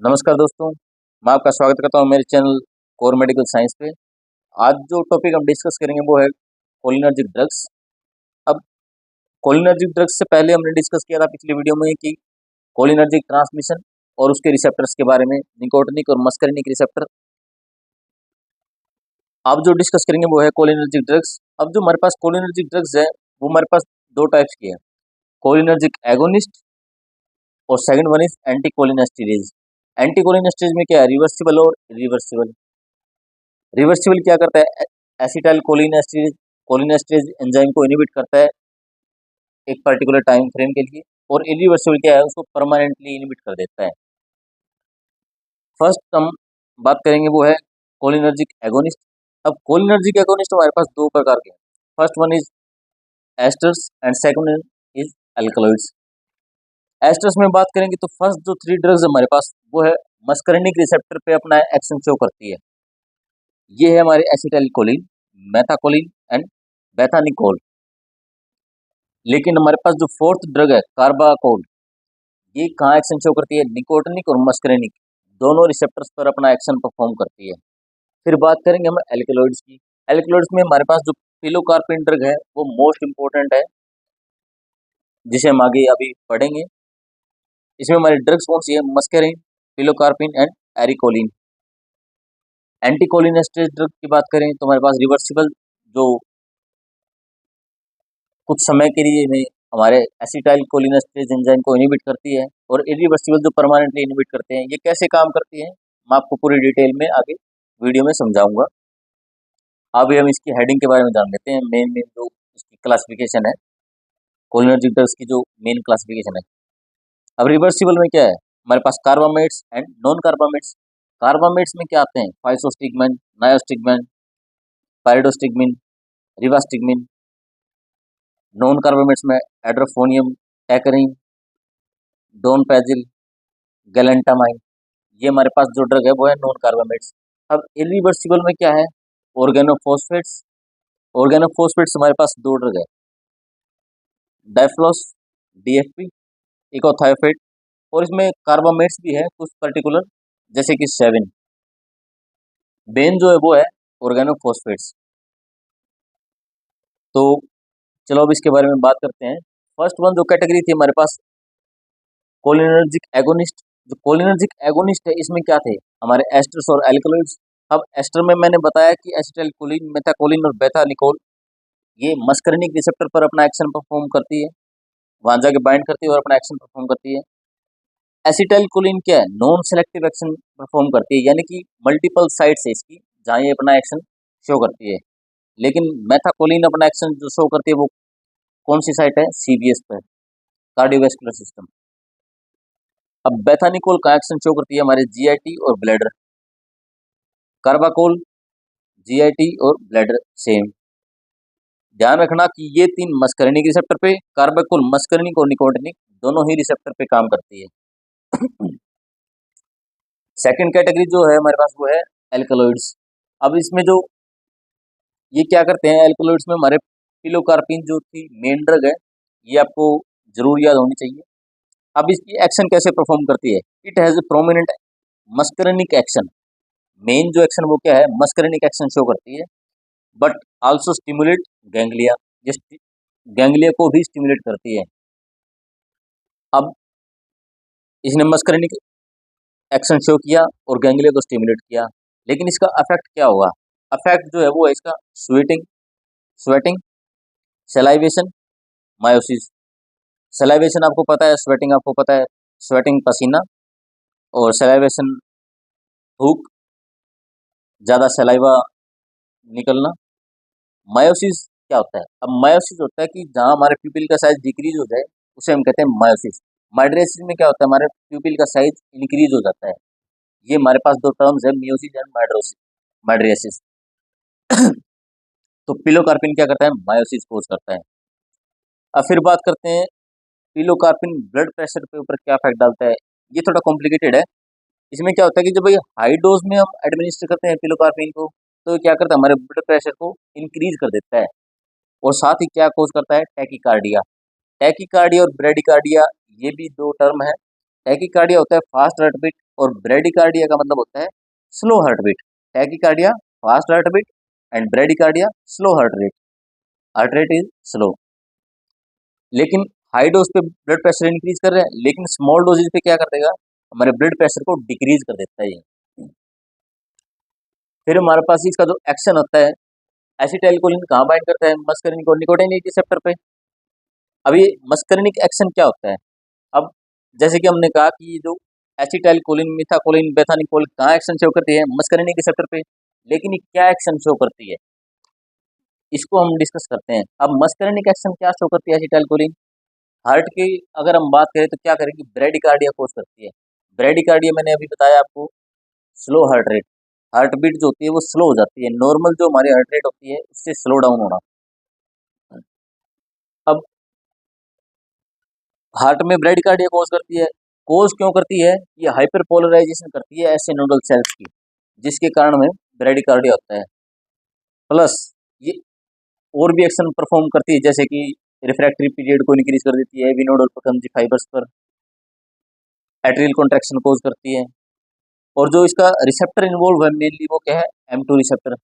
नमस्कार दोस्तों, मैं आपका स्वागत करता हूं मेरे चैनल कोर मेडिकल साइंस पे। आज जो टॉपिक हम डिस्कस करेंगे वो है कोलिनर्जिक ड्रग्स। अब कोलिनर्जिक ड्रग्स से पहले हमने डिस्कस किया था पिछली वीडियो में कि कोलिनर्जिक ट्रांसमिशन और उसके रिसेप्टर्स के बारे में, निकोटिनिक और मस्करिनिक रिसेप्टर। अब जो डिस्कस करेंगे वो है कोलिनर्जिक ड्रग्स। अब जो हमारे पास कोलिनर्जिक ड्रग्स है वो हमारे पास दो टाइप्स की है, कोलिनर्जिक एगोनिस्ट और second one is anti cholinesterase. Anti cholinesterase में क्या है, रिवर्सिबल और इरिवर्सिबल। रिवर्सिबल क्या करता है, एसिटाइल कोलिनेस्टेरेज कोलिनेस्टेरेज एंजाइम को इनहिबिट करता है एक पर्टिकुलर टाइम फ्रेम के लिए, और इरिवर्सिबल क्या है, उसको परमानेंटली इनहिबिट कर देता है। फर्स्ट हम बात करेंगे वो है कोलिनर्जिक एगोनिस्ट। अब कोलिनर्जिक एगोनिस्ट हमारे पास दो प्रकार के हैं, first one is asters and second is alkaloids. Asters में बात करेंगे तो फर्स्ट जो थ्री ड्रग्स हमारे पास वो है मस्करिनिक रिसेप्टर पे अपना एक्शन शो करती है। ये है हमारे एसिटाइल कोलिन, मेथाकोलिन एंड बेथानिकोल। लेकिन हमारे पास जो फोर्थ ड्रग है कार्बाकोल, ये कहाँ एक्शन शो करती है, निकोटिनिक और मस्करिनिक दोनों रिसेप्टर्स पर अपना एक्शन परफॉर्म करती है। फिर बात करेंगे हम एल्कलॉइड्स की। एल्कलॉइड्स में हमारे पास जो पिलोकार्पिन ड्रग है वो मोस्ट इंपॉर्टेंट है, जिसे हम आगे अभी पढ़ेंगे। इसमें हमारे ड्रग्स कौन सी है, मस्करिन, पिलोकार्पिन एंड एरिकोलिन। एंटीकोलिनेस्टेरेज ड्रग की बात करें तो हमारे पास रिवर्सिबल जो कुछ समय के लिए में हमारे एसिटाइल कोलिनेस्टेरेज एंजाइम को इनहिबिट करती है, और इरिवर्सिबल जो परमानेंटली इनहिबिट करते हैं। ये कैसे काम करती है मैं आपको पूरी डिटेल में आगे वीडियो में समझाऊंगा। अभी हम इसकी हेडिंग के बारे में जान लेते हैं, मेन मेन जो इसकी क्लासिफिकेशन है, कोलिनर्जिक ड्रग्स की जो मेन क्लासिफिकेशन है। अब रिवर्सिबल में क्या है, हमारे पास carbamates and non carbamates. Carbamates में क्या आते हैं, फाइसोस्टिग्मैन, नायोस्टिग्मैन, पायरिडोस्टिग्मिन, रिवास्टिग्मिन। नॉन कार्बामेट्स में एड्रोफोनियम, टैकरीन, डोनपेजिल, गैलेंटामाइन। ये हमारे पास जो ड्रग है वो है नॉन कार्बामेट्स। अब इरिवर्सिबल में क्या है, ऑर्गेनोफॉस्फेट्स। ऑर्गेनोफॉस्फेट्स हमारे पास दो ड्रग है, डाइफ्लोस, डीएफपी, इकोथायोफेट, और इसमें कार्बामेट्स भी है कुछ पर्टिकुलर, जैसे कि 7। बेन जो है वो है ऑर्गेनोफॉस्फेट्स। तो चलो अब इसके बारे में बात करते हैं। फर्स्ट वन जो कैटेगरी थी हमारे पास कोलिनर्जिक एगोनिस्ट। जो कोलिनर्जिक एगोनिस्ट है इसमें क्या थे, हमारे एस्टर्स और एल्कलॉइड्स। अब एस्टर में मैंने बताया कि एसिटाइल कोलिन, मेथाकोलिन और बेथानिकोल, ये मस्करिनिक रिसेप्टर पर अपना एक्शन परफॉर्म करती है, वहां जाके बाइंड करती है और अपना एक्शन परफॉर्म करती है। एसिटाइल कोलिन क्या है, नॉन सेलेक्टिव एक्शन परफॉर्म करती है, यानी कि मल्टीपल साइट्स है इसकी जहाँ ये अपना एक्शन शो करती है। लेकिन मेथाकोलिन अपना एक्शन जो शो करती है वो कौन सी साइट है, सीबीएस पर, कार्डियोवैस्कुलर सिस्टम। अब बेथानिकोल का एक्शन शो करती है हमारे जीआईटी और ब्लैडर। कार्बाकोल, जीआईटी और ब्लैडर सेम। ध्यान रखना कि ये तीन मस्करिनिक रिसेप्टर पे, कार्बाकोल मस्करिनिक और निकोटिनिक दोनों ही रिसेप्टर पे काम करती है। सेकंड कैटेगरी जो है हमारे पास वो है एल्कलॉइड्स। अब इसमें जो ये क्या करते हैं, एल्कलॉइड्स में हमारे पिलोकार्पिन जो थी मेन ड्रग है, ये आपको जरूर याद होनी चाहिए। अब इसकी एक्शन कैसे परफॉर्म करती है, it has a prominent muscarinic action. Main जो एक्शन वो क्या है, मस्करिनिक एक्शन शो करती है, बट आल्सो स्टिमुलेट गैंग्लिया, जिस गैंग्लिया को भी स्टिमुलेट करती है। अब इसने मस्करिनिक एक्शन शो किया और गैंग्लिया को स्टिमुलेट किया, लेकिन इसका अफेक्ट क्या होगा, अफेक्ट जो है वो है इसका sweating, sweating, salivation, miosis. Salivation आपको पता है, स्वेटिंग आपको पता है, स्वेटिंग पसीना, और सेलाइवेशन भूख, ज़्यादा सलाइवा निकलना। मायोसिस क्या होता है, अब मायोसिस होता है कि जहाँ हमारे प्यूपिल का साइज डिक्रीज हो जाए उसे हम कहते हैं मायोसिस। माइड्रेसिस में क्या होता है, हमारे प्यूपिल का साइज इंक्रीज हो जाता है। ये हमारे पास दो टर्म्स है, मियोसिस एंड माइड्रोसिस, माइड्रेसिस। तो पिलोकार्पिन क्या करता है, मायोसिस कोज करता है। अब फिर बात करते हैं पिलोकार्पिन ब्लड प्रेशर के ऊपर क्या इफेक्ट डालता है। ये थोड़ा कॉम्प्लिकेटेड है। इसमें क्या होता है कि जब ये हाई डोज में हम एडमिनिस्टर करते हैं पिलोकार्पिन को, तो क्या करता है, हमारे ब्लड प्रेशर को इंक्रीज कर देता है, और साथ ही क्या कोज करता है, टैकीकार्डिया। टैकीकार्डिया और ब्रेडिकार्डिया, ये भी दो टर्म है, टैकीकार्डिया होता है फास्ट हार्ट बीट और ब्रेडिकार्डिया का मतलब होता है slow heart beat. Tachycardia fast heart beat and bradycardia slow heart rate is slow. लेकिन हाई डोज पे ब्लड प्रेशर इंक्रीज कर रहे हैं, लेकिन स्मॉल डोजेज पे क्या कर देगा, हमारे ब्लड प्रेशर को डिक्रीज कर देता है ये। फिर हमारे पास इसका जो एक्शन होता है, एसिटाइलकोलिन कहाँ बाइंड करता है, मस्करिनिक और निकोटिनिक रिसेप्टर पे। अब ये मस्करिनिक एक्शन क्या होता है, अब जैसे कि हमने कहा कि जो एसिटाइलकोलिन, मिथाकोलिन, बेथानिकोल कहाँ एक्शन शो करती है, मस्करिनिक रिसेप्टर पे। लेकिन ये क्या एक्शन शो करती है, इसको हम डिस्कस करते हैं। अब मस्करिनिक एक्शन क्या शो करती है एसिटाइलकोलिन, हार्ट की अगर हम बात करें तो क्या करेगी, ब्रेडिकार्डिया कोज करती है। ब्रेडिकार्डिया मैंने अभी बताया आपको, स्लो हार्ट बीट जो होती है वो स्लो हो जाती है, नॉर्मल जो हमारी हार्ट रेट होती है उससे स्लो डाउन होना। अब हार्ट में ब्रेडिकार्डिया कोज करती है, कोज क्यों करती है, ये हाइपरपोलराइजेशन करती है ऐसे नोडल सेल्स की, जिसके कारण में ब्रेडिकार्डिया होता है। प्लस ये और भी एक्शन परफॉर्म करती है, जैसे कि रिफ्रैक्टरी पीरियड को इंक्रीज कर देती है, विनोडल पकंजी फाइबर्स पर एट्रियल कॉन्ट्रैक्शन कोज करती है। और जो इसका रिसेप्टर इन्वॉल्व है मेनली वो क्या है, M2 रिसेप्टर।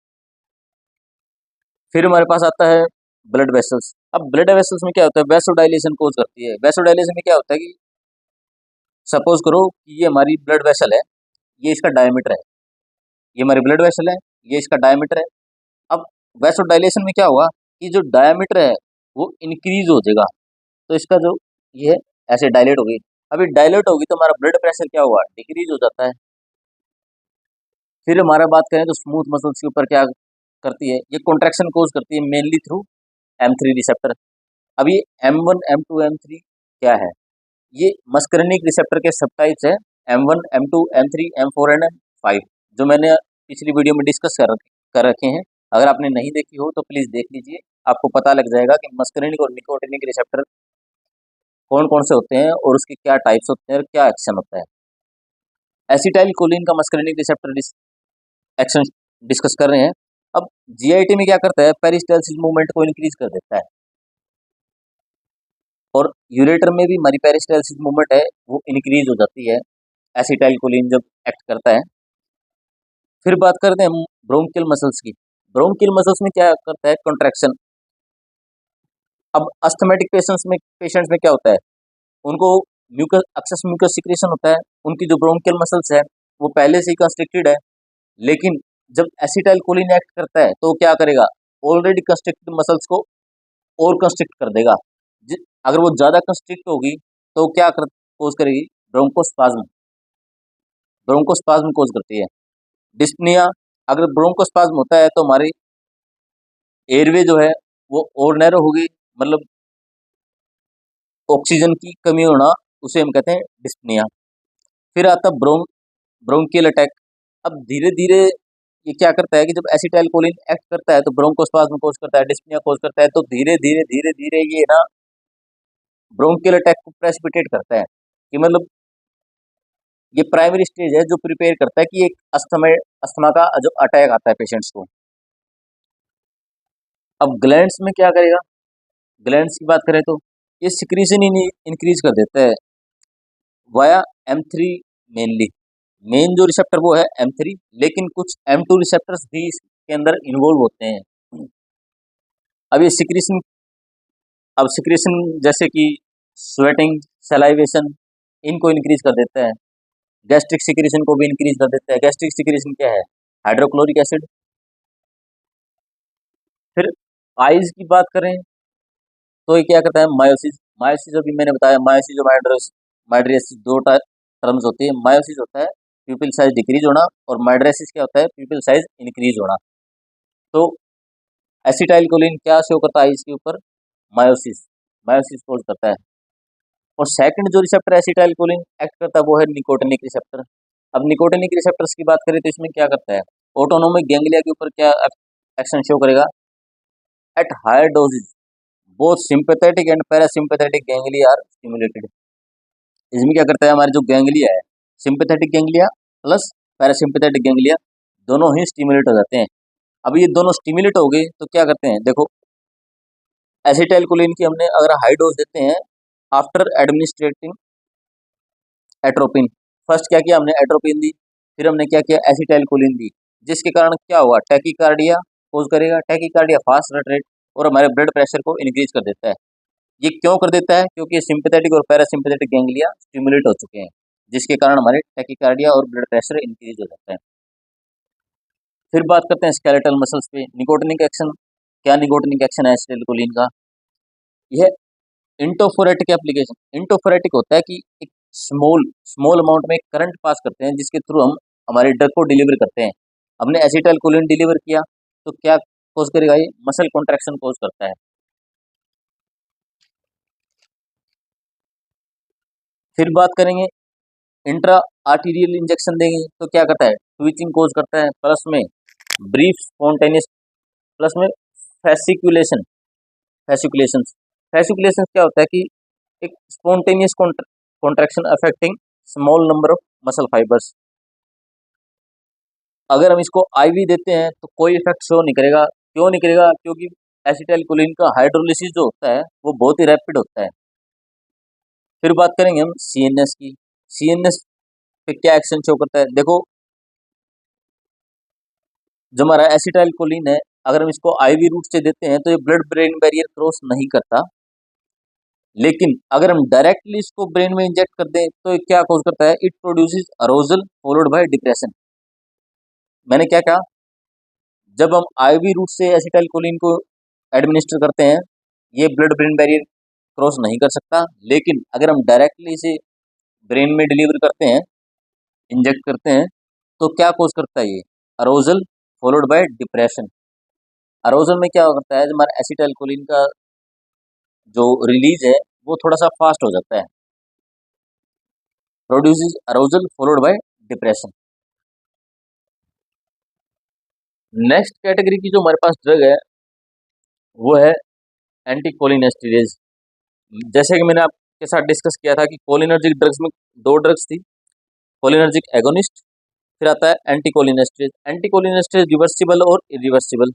फिर हमारे पास आता है ब्लड वेसल्स। अब ब्लड वेसल्स में क्या होता है, वैसोडाइलेशन कोज करती है। वैसोडाइलेशन में क्या होता है कि सपोज करो कि ये हमारी ब्लड वेसल है, ये इसका डायमीटर है, ये हमारी ब्लड वेसल है, ये इसका डायमीटर है। अब वैसोडाइलेशन में क्या हुआ कि जो डायमीटर है वो इंक्रीज हो जाएगा, तो इसका जो ये है ऐसे डायलेट होगी। अभी डायलेट होगी तो हमारा ब्लड प्रेशर क्या हुआ, डिक्रीज हो जाता है। फिर हमारा बात करें तो स्मूथ मसल्स के ऊपर क्या करती है, ये कॉन्ट्रैक्शन कोज करती है मेनली थ्रू M3 रिसेप्टर। अब ये M1 M2 M3 क्या है, ये मस्करिनिक रिसेप्टर के सब टाइप्स है, M1 M2 M3 M4 and M5, जो मैंने पिछली वीडियो में डिस्कस कर रखे हैं। अगर आपने नहीं देखी हो तो प्लीज़ देख लीजिए, आपको पता लग जाएगा कि मस्करिनिक और निकोटिनिक रिसेप्टर कौन कौन से होते हैं और उसके क्या टाइप्स होते हैं और क्या एक्शन होता है। एसिटाइल कोलिन का मस्करिनिक रिसेप्टर एक्शन डिस्कस कर रहे हैं। अब जीआईटी में क्या करता है, पेरिस्टालसिस मूवमेंट को इंक्रीज कर देता है, और यूरेटर में भी हमारी पेरिस्टालसिस मूवमेंट है वो इंक्रीज हो जाती है एसिटाइल कोलिन जब एक्ट करता है। फिर बात करते हैं ब्रोंकियल मसल्स की। ब्रोंकियल मसल्स में क्या करता है, कॉन्ट्रैक्शन। अब अस्थमेटिक पेशेंट्स में क्या होता है, उनको म्यूकस एक्सेस म्यूकस सिक्रेशन होता है, उनकी जो ब्रोंकियल मसल्स है वो पहले से ही कंस्ट्रिक्टेड है। लेकिन जब एसिटाइल कोलिन एक्ट करता है तो क्या करेगा, ऑलरेडी कंस्ट्रिक्टेड मसल्स को और कंस्ट्रिक्ट कर देगा। अगर वो ज़्यादा कंस्ट्रिक्ट होगी तो क्या कोज करेगी, ब्रोंकोस्पाज्म, ब्रोंकोस्पाज्म कोज करती है। डिस्पनिया, अगर ब्रोंकोस्पाज्म होता है तो हमारी एयरवे जो है वो और नैरो होगी, मतलब ऑक्सीजन की कमी होना, उसे हम कहते हैं डिस्पनिया। फिर आता ब्रोंकियल अटैक। अब धीरे धीरे ये क्या करता है कि जब एसिटाइल कोलिन एक्ट करता है तो ब्रोंकोस्पाज्म कोज करता है, डिस्पनिया कोज करता है, तो धीरे धीरे धीरे धीरे ये ना ब्रोंकियल अटैक को प्रेसिपिटेट करता है, कि मतलब ये प्राइमरी स्टेज है जो प्रिपेयर करता है कि एक अस्थमा का जो अटैक आता है पेशेंट्स को। अब ग्लैंड्स में क्या करेगा, ग्लैंड्स की बात करें तो ये सिक्रीशन इंक्रीज कर देता है वाया M3 मेनली। मेन जो रिसेप्टर वो है M3, लेकिन कुछ M2 रिसेप्टर्स भी इसके अंदर इन्वॉल्व होते हैं। अब ये सिक्रीशन जैसे कि स्वेटिंग, सलाइवेशन, इनको इंक्रीज कर देता है। गैस्ट्रिक सिक्रीशन को भी इंक्रीज कर देता है। गैस्ट्रिक सिक्रीशन क्या है, हाइड्रोक्लोरिक एसिड। फिर आइज की बात करें तो ये क्या करता है, मायोसिस। मायोसिस अभी मैंने बताया, मायोसिस और माइड्रेसिस दो टर्म्स होती है। मायोसिस होता है प्यूपिल साइज डिक्रीज होना, और माइड्रेसिस क्या होता है, प्यूपिल साइज इंक्रीज होना। तो एसिटाइल कोलिन क्या शो करता है इसके ऊपर, मायोसिस, मायोसिस कोज करता है। और सेकंड जो रिसेप्टर एसिटाइल कोलिन एक्ट करता है वो है निकोटिनिक रिसेप्टर। अब निकोटिनिक रिसेप्टर्स की बात करें तो इसमें क्या करता है, ऑटोनोमिक गैंग्लिया के ऊपर क्या एक्शन शो करेगा, at higher doses both sympathetic and parasympathetic ganglia are stimulated. इसमें क्या करता है, हमारे जो गैंग्लिया है, sympathetic ganglia plus parasympathetic ganglia दोनों ही स्टिमुलेट हो जाते हैं। अब ये दोनों स्टिमुलेट हो गए तो क्या करते हैं, देखो एसिटाइल कोलिन की हमने अगर हाई डोज देते हैं आफ्टर एट्रोपिन। फर्स्ट क्या किया हमने, एट्रोपिन दी, फिर हमने क्या किया, एसिटाइलकोलिन दी, जिसके कारण क्या हुआ, टैकीकार्डिया कोज करेगा, टैकीकार्डिया फास्ट हार्ट रेट और हमारे ब्लड प्रेशर को इंक्रीज कर देता है। ये क्यों कर देता है, क्योंकि सिंपैथेटिक और पैरासिम्पैथेटिक गैंग्लिया स्टिमुलेट हो चुके हैं, जिसके कारण हमारे टैकीकार्डिया और ब्लड प्रेशर इंक्रीज हो जाता है। फिर बात करते हैं स्केलेटल मसल्स पे, निकोटिनिक एक्शन। क्या निकोटिनिक एक्शन है एसिटाइलकोलिन का, यह इंटोफोरेटिक एप्लीकेशन। इंटोफोरेटिक होता है कि एक स्मॉल स्मॉल अमाउंट में करंट पास करते हैं, जिसके थ्रू हम हमारे ड्रग को डिलीवर करते हैं। हमने एसिटाइलकोलिन डिलीवर किया तो क्या कोज करेगा, ये मसल कॉन्ट्रैक्शन कोज करता है। फिर बात करेंगे इंट्रा आर्टीरियल इंजेक्शन देंगे तो क्या करता है, ट्विचिंग कोज करता है, प्लस में ब्रीफ स्पॉन्टेनियस, प्लस में फैसिकुलेशन। फैसिकुलेशन क्या होता है कि एक spontaneous contraction affecting small number of muscle fibres. अगर हम इसको आईवी देते हैं तो कोई इफेक्ट शो नहीं करेगा। क्यों नहीं करेगा, क्योंकि एसिटाइलकोलिन का हाइड्रोलिसिस जो होता है वो बहुत ही रैपिड होता है। फिर बात करेंगे हम सीएनएस की। सीएनएस पे क्या एक्शन शो करता है, देखो जो हमारा एसिटाइलकोलिन है, अगर हम इसको आईवी रूट से देते हैं तो ये ब्लड ब्रेन बैरियर क्रॉस नहीं करता, लेकिन अगर हम डायरेक्टली इसको ब्रेन में इंजेक्ट कर दें तो ये क्या कॉज करता है, it produces arousal followed by depression. मैंने क्या कहा, जब हम आईवी रूट से एसिटाइलकोलिन को एडमिनिस्टर करते हैं, ये ब्लड ब्रेन बैरियर क्रॉस नहीं कर सकता, लेकिन अगर हम डायरेक्टली इसे ब्रेन में डिलीवर करते हैं, इंजेक्ट करते हैं, तो क्या कॉज करता है, ये अरोजल फॉलोड बाय डिप्रेशन। अरोजल में क्या करता है, जब हमारा एसिटाइलकोलिन का जो रिलीज है वो थोड़ा सा फास्ट हो जाता है, produces arousal followed by depression. Next category की जो हमारे पास ड्रग है वो है एंटीकोलिनेस्टेरेज। जैसे कि मैंने आपके साथ डिस्कस किया था कि कोलिनर्जिक ड्रग्स में दो ड्रग्स थी, कोलिनर्जिक एगोनिस्ट, फिर आता है एंटीकोलिनेस्टेरेज। एंटीकोलिनेस्टेरेज रिवर्सिबल और इरिवर्सिबल।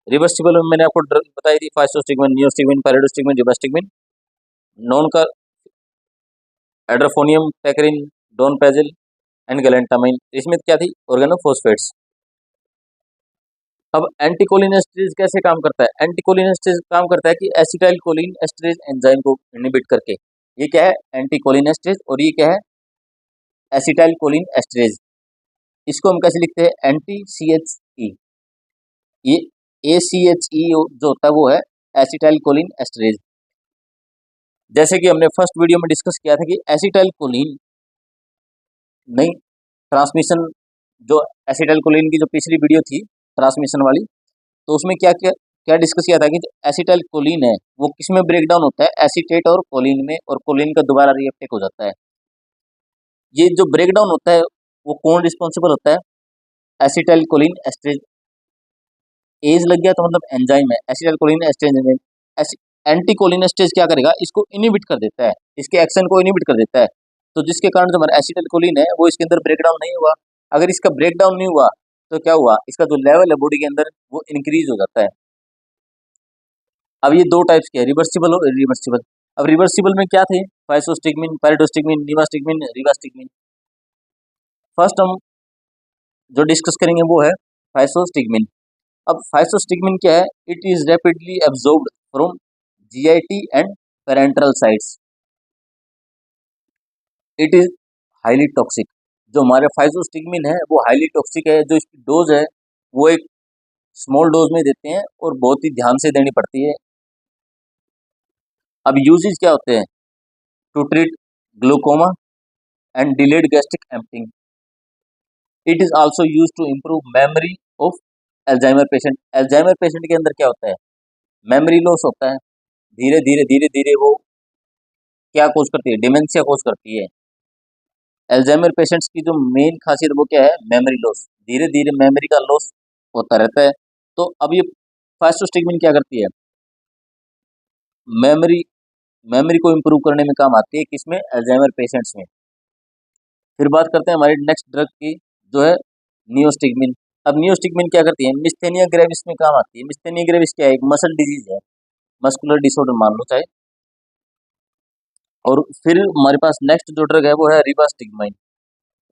रिवर्सिबल में मैंने आपको ड्रग बताई थी, फाइसोस्टिगमिन, नियोस्टिगमिन, पैराडोस्टिगमिन, रिवास्टिगमिन। नॉन का एड्रोफोनियम, पैकरिन, डोनपेजिल एंड गैलेंटामाइन। इसमें क्या थी, ऑर्गेनोफॉस्फेट्स। अब एंटीकोलिनेस्टेरेज कैसे काम करता है, एंटीकोलिनेस्टेरेज काम करता है कि एसिटाइलकोलिन एस्टेरेज एंजाइम को इनहिबिट करके। ये क्या है, एंटीकोलिनेस्टेरेज, और ये क्या है, एसिटाइलकोलिन एस्टेरेज। इसको हम कैसे लिखते हैं, एंटी सी एच ई। ये ए सी एच ई जो होता है वो है एसिटाइलकोलिन एस्टेरेज। जैसे कि हमने फर्स्ट वीडियो में डिस्कस किया था कि एसिटाइलकोलिन नहीं ट्रांसमिशन, जो एसिटाइलकोलिन की जो पिछली वीडियो थी ट्रांसमिशन वाली, तो उसमें क्या क्या क्या डिस्कस किया था कि जो एसिटाइलकोलिन है वो किस में ब्रेक डाउन होता है, एसीटेट और कोलिन में, और कोलिन का दोबारा रीअपटेक हो जाता है। ये जो ब्रेक डाउन होता है वो कौन रिस्पॉन्सिबल होता है, एसिटाइलकोलिन एस्टेरेज। एज लग गया तो मतलब एंजाइम है, एसिटाइलकोलिन एस्टेरेज एंजाइम। एंटीकोलिन एस्टेरेज क्या करेगा, इसको इनहिबिट कर देता है, इसके एक्शन को इनहिबिट कर देता है, तो जिसके कारण जो हमारा एसिटाइलकोलिन है वो इसके अंदर ब्रेक डाउन नहीं हुआ। अगर इसका ब्रेक डाउन नहीं हुआ तो क्या हुआ, इसका जो लेवल है बॉडी के अंदर वो इंक्रीज हो जाता है। अब ये दो टाइप्स के हैं, रिवर्सिबल और इरिवर्सिबल। अब रिवर्सिबल में क्या थे, फाइसोस्टिगमिन, पैराडोस्टिगमिन, निवास्टिगमिन, रिवास्टिगमिन। फर्स्ट हम जो डिस्कस करेंगे वो है फाइसोस्टिगमिन। अब फाइसोस्टिगमिन क्या है, it is rapidly absorbed from GIT and parenteral sites. It is highly toxic. जो हमारे फाइसोस्टिगमिन है वो हाईली टॉक्सिक है, जो इसकी डोज है वो एक स्मॉल डोज में देते हैं और बहुत ही ध्यान से देनी पड़ती है। अब यूजेज क्या होते हैं, to treat glaucoma and delayed gastric emptying. It is also use to improve memory of Alzheimer patient. Alzheimer patient के अंदर क्या होता है, मेमोरी लॉस होता है, धीरे धीरे वो क्या कोज करती है, डिमेंशिया कोज करती है। एल्जाइमर पेशेंट्स की जो मेन खासियत वो क्या है, मेमोरी लॉस, धीरे धीरे मेमोरी का लॉस होता रहता है। तो अब ये फाइसोस्टिगमिन क्या करती है, मेमोरी मेमोरी को इम्प्रूव करने में काम आती है, किसमें, एल्जाइमर पेशेंट्स में। फिर बात करते हैं हमारी नेक्स्ट ड्रग की, जो है नियोस्टिगमिन। अब नियोस्टिगमिन क्या करती है, मिस्थेनिया ग्रेविस में काम आती है। मिस्थेनिया ग्रेविस क्या है, एक मसल डिजीज है, मस्कुलर डिसऑर्डर मान लो चाहे। और फिर हमारे पास नेक्स्ट जो ड्रग है वो है रिवास्टिगमाइन।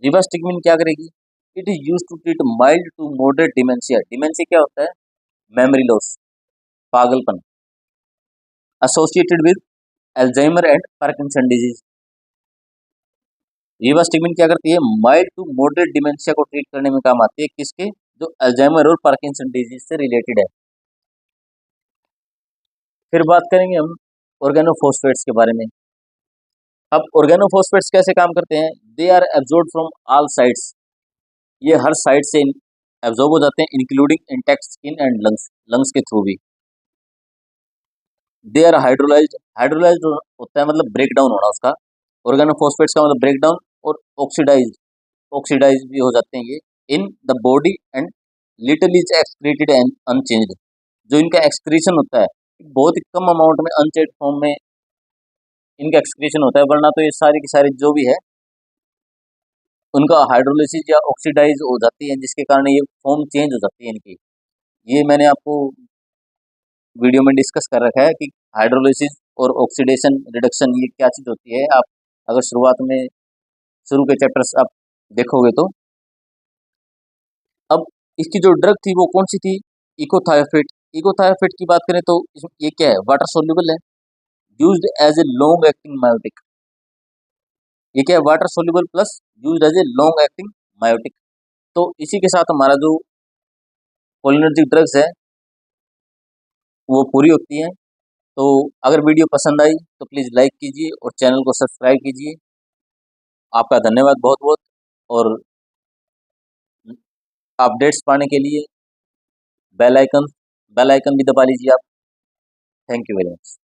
रिवास्टिगमाइन क्या करेगी? It is use to treat mild to moderate dementia. Dementia क्या होता है? मेमोरी लॉस, पागलपन, associated with Alzheimer and Parkinson disease. Rivastigmine क्या करती है? माइल्ड टू मॉडरेट डिमेंशिया को ट्रीट करने में काम आती है। किसके? जो अल्जाइमर और पार्किंसन डिजीज से रिलेटेड है। फिर बात करेंगे हम ऑर्गेनोफॉस्फेट्स के बारे में। अब ऑर्गेनोफॉस्फेट्स कैसे काम करते हैं? They are absorb from all sides. ये हर साइड से एब्जॉर्ब हो जाते हैं, including intact skin and lungs, lungs के थ्रू भी। They are hydrolysed. हाइड्रोलाइज्ड होता है मतलब ब्रेक डाउन होना उसका। ऑर्गेनोफॉस्फेट्स का मतलब ब्रेक डाउन। और ऑक्सीडाइज्ड, ऑक्सीडाइज भी हो जाते हैं ये in the body and little is excreted and unchanged. जो इनका एक्सक्रीशन होता है बहुत ही कम अमाउंट में अनचेंज्ड फॉर्म में इनका एक्सक्रीशन होता है, वरना तो ये सारी की सारी जो भी है उनका हाइड्रोलिसिस या ऑक्सीडाइज हो जाती है, जिसके कारण ये फॉर्म चेंज हो जाती है इनकी। ये मैंने आपको वीडियो में डिस्कस कर रखा है कि हाइड्रोलिसिस और ऑक्सीडेशन रिडक्शन ये क्या चीज़ होती है। आप अगर शुरुआत में शुरू के चैप्टर्स आप देखोगे तो। अब इसकी जो ड्रग थी वो कौन सी थी? इकोथायोफिट। इकोथायोफिट की बात करें तो ये क्या है? वाटर सोल्यूबल है, used as a long acting miotic. ये क्या है? Water soluble plus used as a long acting miotic. तो इसी के साथ हमारा जो कोलिनर्जिक ड्रग्स है वो पूरी होती है। तो अगर वीडियो पसंद आई तो प्लीज़ लाइक कीजिए और चैनल को सब्सक्राइब कीजिए। आपका धन्यवाद बहुत बहुत। और अपडेट्स पाने के लिए बेल आइकन भी दबा लीजिए आप। Thank you very much.